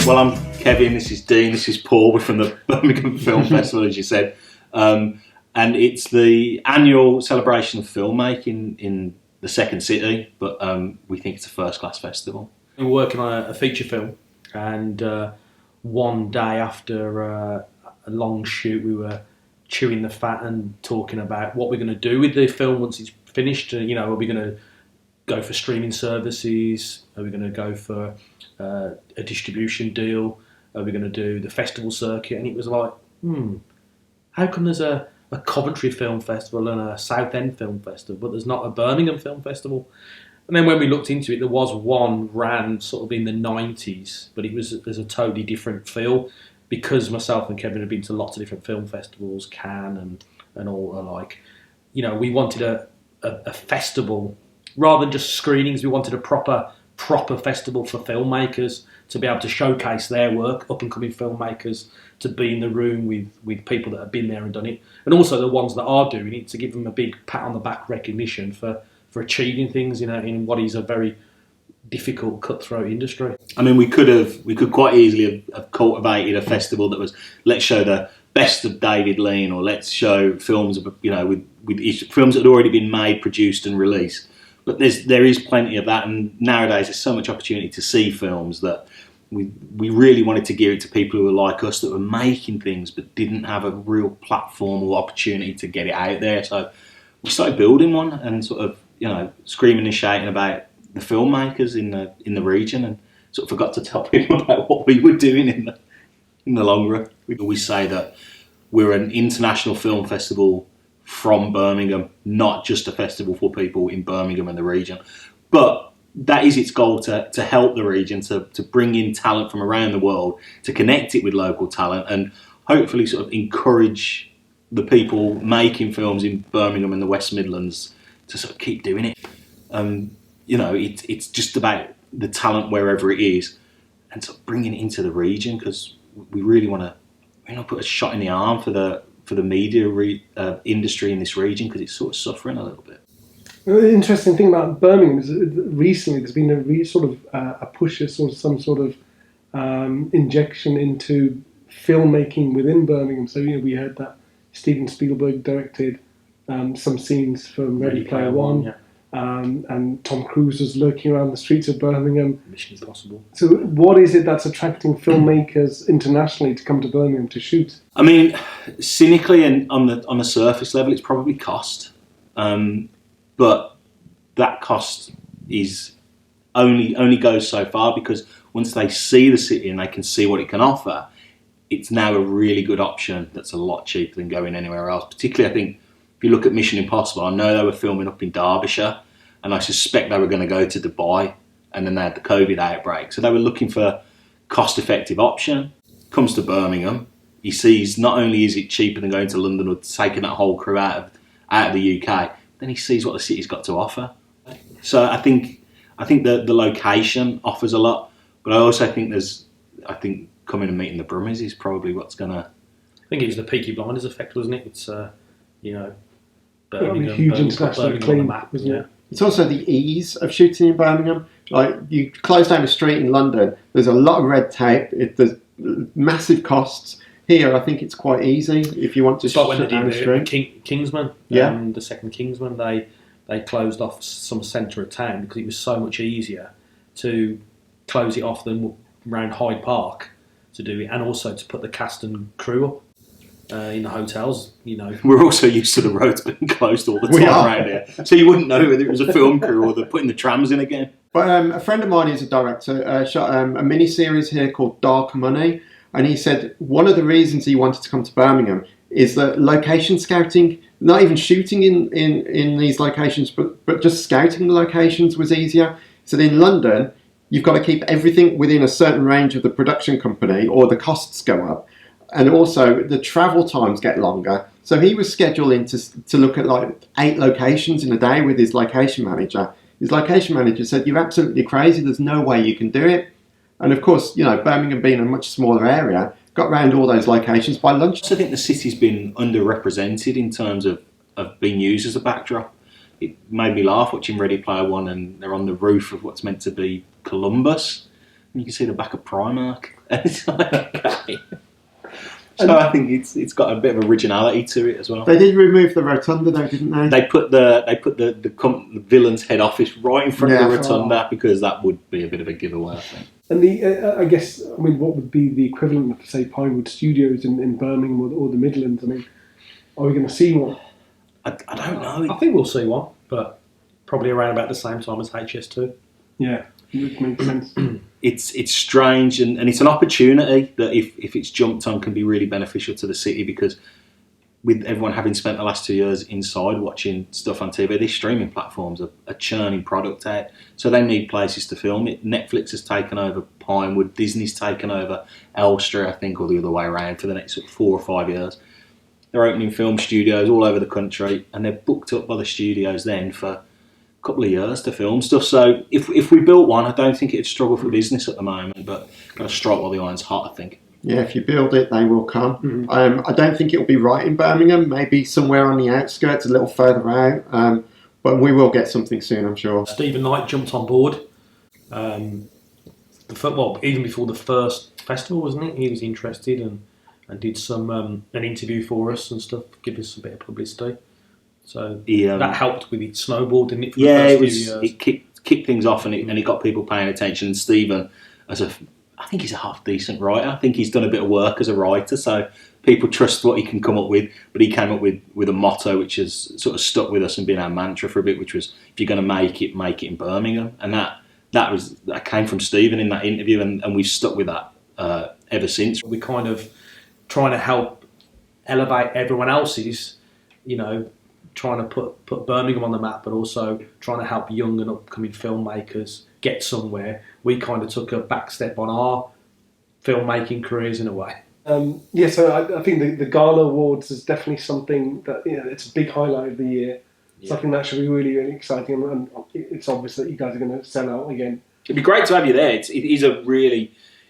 Well, I'm Kevin, this is Dean, this is Paul. We're from the Birmingham Film Festival, as you said. And it's the annual celebration of filmmaking in the second city, but we think it's a first-class festival. We were working on a feature film, and one day after a long shoot, we were chewing the fat and talking about what we're going to do with the film once it's finished. You know, are we going to go for streaming services? Are we going to go for a distribution deal? Are we going to do the festival circuit? And it was like, how come there's a Coventry Film Festival and a Southend Film Festival, but there's not a Birmingham Film Festival? And then when we looked into it, there was one ran sort of in the 90s, but there's a totally different feel, because myself and Kevin have been to lots of different film festivals, Cannes and all alike. You know, we wanted a festival rather than just screenings. We wanted a proper festival for filmmakers to be able to showcase their work, up and coming filmmakers, to be in the room with people that have been there and done it, and also the ones that are doing it, to give them a big pat on the back recognition for achieving things, you know, in what is a very difficult, cutthroat industry. I mean, we could quite easily have cultivated a festival that was, let's show the best of David Lean, or let's show films, you know, with films that had already been made, produced and released. But there is plenty of that, and nowadays there's so much opportunity to see films that we really wanted to give it to people who were like us, that were making things but didn't have a real platform or opportunity to get it out there. So we started building one and sort of, you know, screaming and shouting about the filmmakers in the region, and sort of forgot to tell people about what we were doing in the long run. We always say that we're an international film festival from Birmingham, not just a festival for people in Birmingham and the region. But that is its goal, to help the region, to bring in talent from around the world, to connect it with local talent, and hopefully sort of encourage the people making films in Birmingham and the West Midlands to sort of keep doing it. You know, it's just about the talent wherever it is, and sort of bringing it into the region, because we really want to put a shot in the arm for the media industry in this region, because it's sort of suffering a little bit. The interesting thing about Birmingham is that recently there's been a push, some sort of injection into filmmaking within Birmingham. So, you know, we heard that Steven Spielberg directed some scenes from Ready Player One. Yeah. And Tom Cruise was lurking around the streets of Birmingham. Mission Impossible. So what is it that's attracting filmmakers internationally to come to Birmingham to shoot? I mean, cynically and on the surface level, it's probably cost. But that cost is only goes so far, because once they see the city and they can see what it can offer, it's now a really good option that's a lot cheaper than going anywhere else. Particularly, I think, if you look at Mission Impossible, I know they were filming up in Derbyshire, and I suspect they were going to go to Dubai, and then they had the COVID outbreak. So they were looking for a cost-effective option. Comes to Birmingham, he sees not only is it cheaper than going to London or taking that whole crew out of the UK, then he sees what the city's got to offer. So I think the location offers a lot, but I also think coming and meeting the Brummies is probably what's gonna. I think it was the Peaky Blinders effect, wasn't it? It's you know, Birmingham, huge international acclaim, on the map, wasn't it? It's also the ease of shooting in Birmingham. Like, you close down a street in London, there's a lot of red tape. There's massive costs. Here, I think it's quite easy if you want to shut down the street. Kingsman, the second Kingsman, they closed off some centre of town because it was so much easier to close it off than around Hyde Park to do it, and also to put the cast and crew up in the hotels. You know, we're also used to the roads being closed all the time around here, so you wouldn't know whether it was a film crew or they're putting the trams in again. But a friend of mine who's a director shot a mini series here called Dark Money. And he said one of the reasons he wanted to come to Birmingham is that location scouting, not even shooting in these locations, but just scouting the locations was easier. So in London, you've got to keep everything within a certain range of the production company, or the costs go up. And also the travel times get longer. So he was scheduling to look at like 8 locations in a day with his location manager. His location manager said, "You're absolutely crazy. There's no way you can do it." And of course, you know, Birmingham being a much smaller area, got round all those locations by lunch. I think the city's been underrepresented in terms of being used as a backdrop. It made me laugh watching Ready Player One, and they're on the roof of what's meant to be Columbus, and you can see the back of Primark. And it's like, okay. So I think it's got a bit of originality to it as well. They did remove the rotunda though, didn't they? They put the villain's head office right in front of the rotunda because that would be a bit of a giveaway, I think. And I guess, what would be the equivalent of, say, Pinewood Studios in Birmingham or the Midlands? I mean, are we going to see one? I don't know. I think we'll see one, but probably around about the same time as HS2. Yeah, it makes sense. It's strange, and it's an opportunity that if it's jumped on can be really beneficial to the city, because with everyone having spent the last 2 years inside watching stuff on TV, these streaming platforms are churning product out, so they need places to film it. Netflix has taken over Pinewood, Disney's taken over Elstree, I think, or the other way around for the next 4 or 5 years. They're opening film studios all over the country, and they're booked up by the studios then for couple of years to film stuff. So if we built one, I don't think it'd struggle for business at the moment, but got to strike while the iron's hot, I think. Yeah, if you build it, they will come. Mm-hmm. I don't think it'll be right in Birmingham, maybe somewhere on the outskirts, a little further out, but we will get something soon, I'm sure. Stephen Knight jumped on board even before the first festival, wasn't it? He was interested and did some an interview for us and stuff, give us a bit of publicity. So that helped with it snowball, didn't it? For the first few years? It kicked things off, and it got people paying attention. And Stephen, I think he's a half decent writer. I think he's done a bit of work as a writer, so people trust what he can come up with. But he came up with a motto which has sort of stuck with us and been our mantra for a bit, which was, if you're going to make it in Birmingham. And that came from Stephen in that interview, and we've stuck with that ever since. We're kind of trying to help elevate everyone else's, trying to put Birmingham on the map, but also trying to help young and upcoming filmmakers get somewhere. We kind of took a back step on our filmmaking careers in a way. So I think the Gala Awards is definitely something that, it's a big highlight of the year. Yeah. Something that should be really, really exciting, and it's obvious that you guys are going to sell out again. It'd be great to have you there.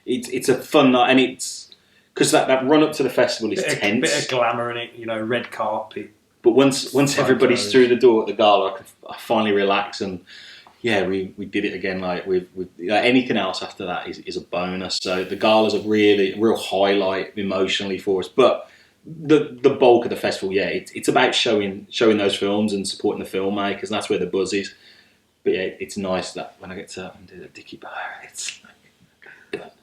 It's a fun night, and it's because that run up to the festival is tense. A bit of glamour in it, red carpet. But once everybody's through the door at the gala, I finally relax, and we did it again. Like with anything else after that is a bonus. So the gala's a real highlight emotionally for us. But the bulk of the festival, it's about showing those films and supporting the filmmakers, and that's where the buzz is. But it's nice that when I get to do the Dickie Bar,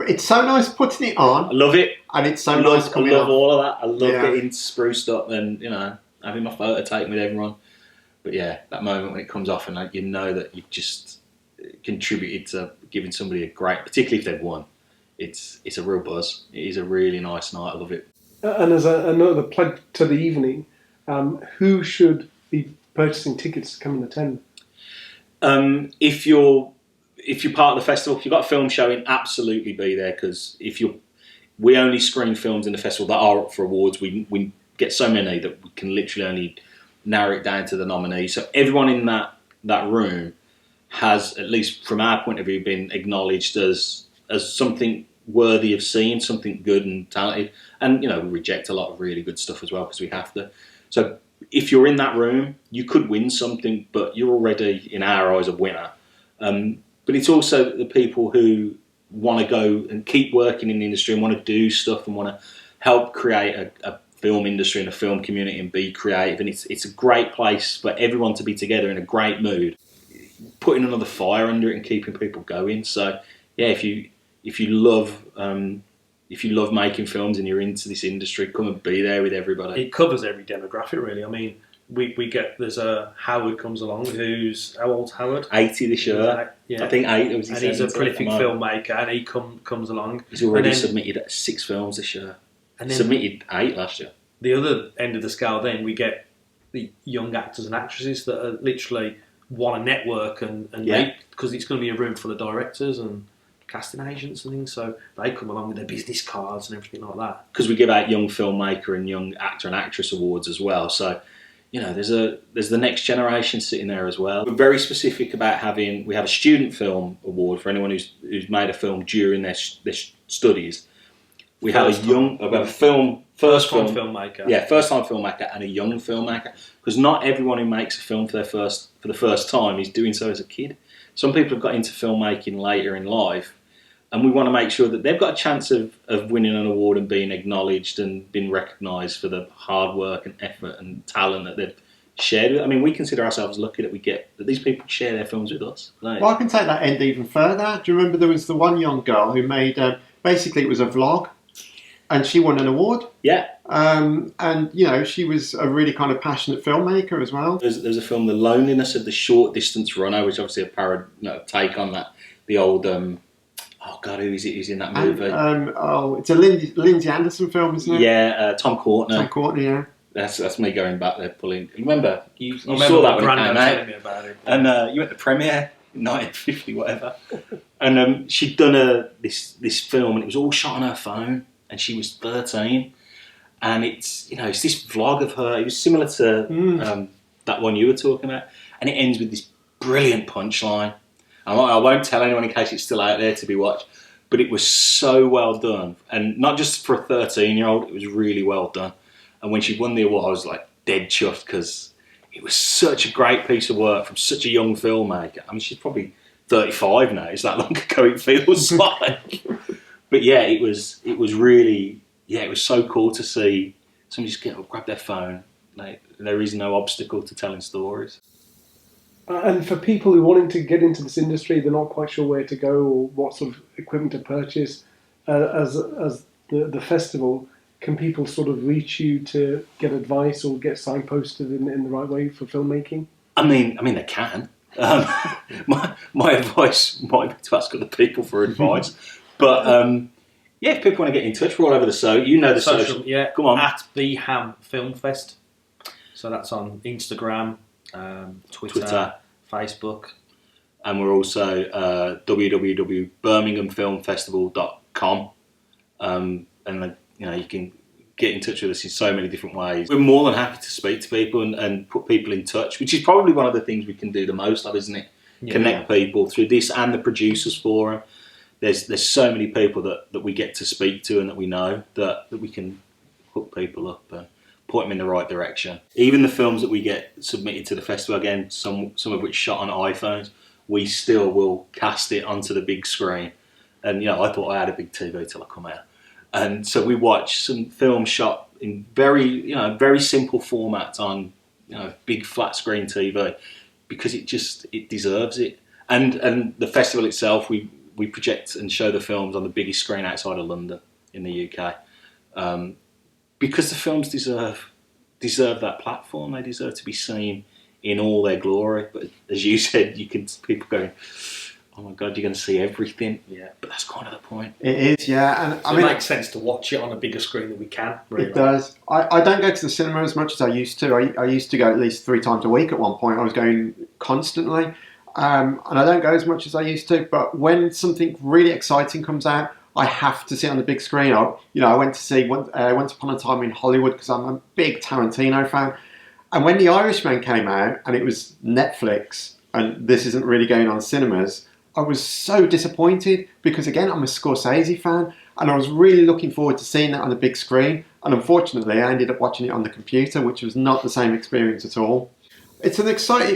it's so nice putting it on. I love it, and it's so nice coming I love off. all of that. I love getting spruced up and having my photo taken with everyone. But that moment when it comes off and that you've just contributed to giving somebody a great, particularly if they've won, it's a real buzz. It is a really nice night. I love it. And as another plug to the evening, who should be purchasing tickets to come and attend? If you're part of the festival, if you've got a film showing, absolutely be there, because we only screen films in the festival that are up for awards. We get so many that we can literally only narrow it down to the nominees. So everyone in that room has, at least from our point of view, been acknowledged as something worthy of seeing, something good and talented. And we reject a lot of really good stuff as well, because we have to. So if you're in that room, you could win something, but you're already, in our eyes, a winner. But it's also the people who want to go and keep working in the industry and want to do stuff and want to help create a film industry and a film community and be creative. And it's a great place for everyone to be together in a great mood, putting another fire under it and keeping people going. So if you love making films and you're into this industry, come and be there with everybody. It covers every demographic, really. I mean, we get, there's a Howard comes along, who's, how old's Howard? 80 this year. I think 8. And he's a prolific filmmaker, and he comes along. He's already submitted 6 films this year. And then submitted 8 last year. The other end of the scale, then we get the young actors and actresses that are literally want to network and make, because it's going to be a room full of directors and casting agents and things, so they come along with their business cards and everything like that. Because we give out young filmmaker and young actor and actress awards as well, so there's the next generation sitting there as well. We're very specific about we have a student film award for anyone who's made a film during their studies. We have first time filmmaker. Yeah, first time filmmaker and a young filmmaker, because not everyone who makes a film for the first time is doing so as a kid. Some people have got into filmmaking later in life, and we want to make sure that they've got a chance of winning an award and being acknowledged and being recognised for the hard work and effort and talent that they've shared. I mean, we consider ourselves lucky that that these people share their films with us. Well, I can take that end even further. Do you remember there was the one young girl who made, basically it was a vlog, and she won an award? Yeah. And, you know, she was a really kind of passionate filmmaker as well. There's a film, The Loneliness of the Short Distance Runner, which obviously a take on that, the old... oh God, who is it? Who's in that movie? It's a Lindsay Anderson film, isn't it? Yeah, Tom Courtenay. Tom Courtenay, yeah. That's me going back there pulling. Remember, you saw remember that when it came telling me out, about it. and you went to premiere in 1950, whatever. And she'd done this film, and it was all shot on her phone, and she was 13. And it's this vlog of her. It was similar to that one you were talking about, and it ends with this brilliant punchline. I won't tell anyone in case it's still out there to be watched, but it was so well done, and not just for a 13-year-old. It was really well done. And when she won the award, I was like dead chuffed because it was such a great piece of work from such a young filmmaker. I mean, she's probably 35 now. It's that long ago it feels like. But yeah, it was really, it was so cool to see somebody just grab their phone. Like, there is no obstacle to telling stories. And for people who are wanting to get into this industry, they're not quite sure where to go or what sort of equipment to purchase. As the festival, can people sort of reach you to get advice or get signposted in the right way for filmmaking? I mean they can. My advice might be to ask other people for advice, but if people want to get in touch, we're all over the the social. Yeah, come on, at the Ham Film Fest. So that's on Instagram, Twitter, Facebook, and we're also www.birminghamfilmfestival.com, and you can get in touch with us in so many different ways. We're more than happy to speak to people and put people in touch, which is probably one of the things we can do the most of, isn't it? Yeah. Connect people through this and the producers forum. There's so many people that we get to speak to and that we know that we can hook people up and point them in the right direction. Even the films that we get submitted to the festival, again, some of which shot on iPhones, we still will cast it onto the big screen. And I thought I had a big TV till I come out. And so we watch some film shot in very simple formats on big flat screen TV because it deserves it. And the festival itself, we project and show the films on the biggest screen outside of London in the UK because the films deserve that platform. They deserve to be seen in all their glory. But as you said, people going, oh my God, you're going to see everything. Yeah, but that's kind of the point. It is, yeah. And so it makes sense to watch it on a bigger screen than we can. Really. It does. I don't go to the cinema as much as I used to. I used to go at least 3 times a week at one point. I was going constantly. And I don't go as much as I used to. But when something really exciting comes out, I have to see it on the big screen. I went to see Once Upon a Time in Hollywood because I'm a big Tarantino fan. And when The Irishman came out and it was Netflix and this isn't really going on cinemas, I was so disappointed because, again, I'm a Scorsese fan and I was really looking forward to seeing that on the big screen. And unfortunately, I ended up watching it on the computer, which was not the same experience at all. It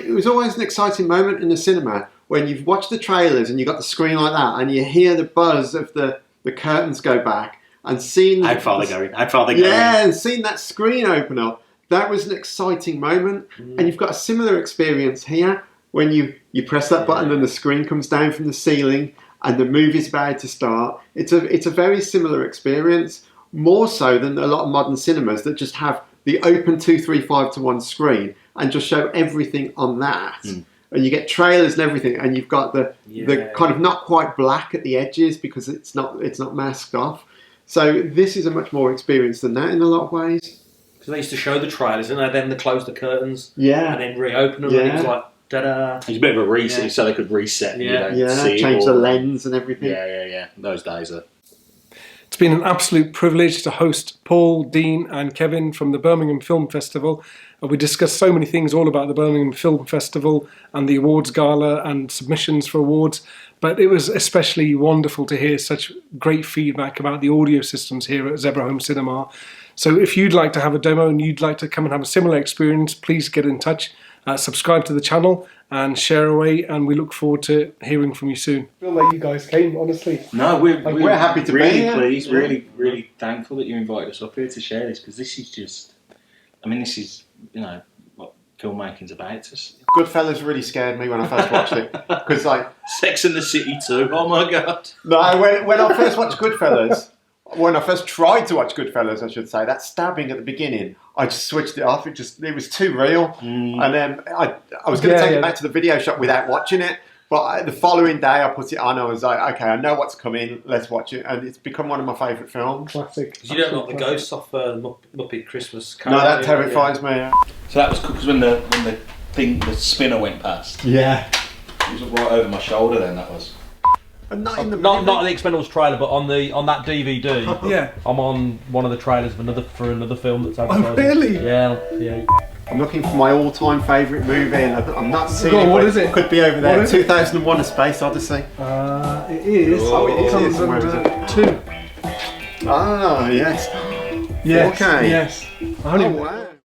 was always an exciting moment in the cinema when you've watched the trailers and you've got the screen like that and you hear the buzz of the curtains go back and seeing... How far they're going. Yeah, and seeing that screen open up. That was an exciting moment. And you've got a similar experience here when you press that button and the screen comes down from the ceiling and the movie's about to start. It's a very similar experience, more so than a lot of modern cinemas that just have the open 235 to 1 screen and just show everything on that. And you get trailers and everything, and you've got the kind of not quite black at the edges because it's not masked off. So this is a much more experience than that in a lot of ways. Because they used to show the trailers, and then they close the curtains, and then reopen them, and it was like, ta-da. It's a bit of a reset, so they could reset. Change the lens and everything. Yeah. Those days are. It's been an absolute privilege to host Paul, Dean and Kevin from the Birmingham Film Festival. We discussed so many things all about the Birmingham Film Festival and the awards gala and submissions for awards, but it was especially wonderful to hear such great feedback about the audio systems here at Zebra Home Cinema. So if you'd like to have a demo and you'd like to come and have a similar experience, please get in touch, subscribe to the channel and share away. And we look forward to hearing from you soon. I feel like you guys came, honestly. No, we're happy to be really here. pleased, Yeah. really thankful that you invited us up here to share this, because this is just, I mean, this is, you know, what filmmaking's about. Goodfellas really scared me when I first watched it, because like Sex and the City too. Oh my god! no, when I first watched Goodfellas, when I first tried to watch Goodfellas, I should say, that stabbing at the beginning, I just switched it off. It was too real, and then I was going to take it back to the video shop without watching it. But the following day, I put it on. I was like, okay, I know what's coming. Let's watch it, and it's become one of my favourite films. Classic. Because you don't like the ghosts off Muppet Christmas Carol. No, that terrifies me. Yeah. So that was cool, because when the spinner went past, Yeah. it was right over my shoulder. Then that was. But not in the Not movie. the Expendables trailer, but on that DVD. Yeah. I'm on one of the trailers for another film that's advertising. Oh, really? Yeah. I'm looking for my all-time favourite movie, and I'm not seeing Go on, it. what but is it? Could be over there. What is it? 2001: A Space Odyssey. It is. Oh, it is. Comes Where is under it? 2. Ah, yes. Yes. Okay. Yes. I Oh only wow.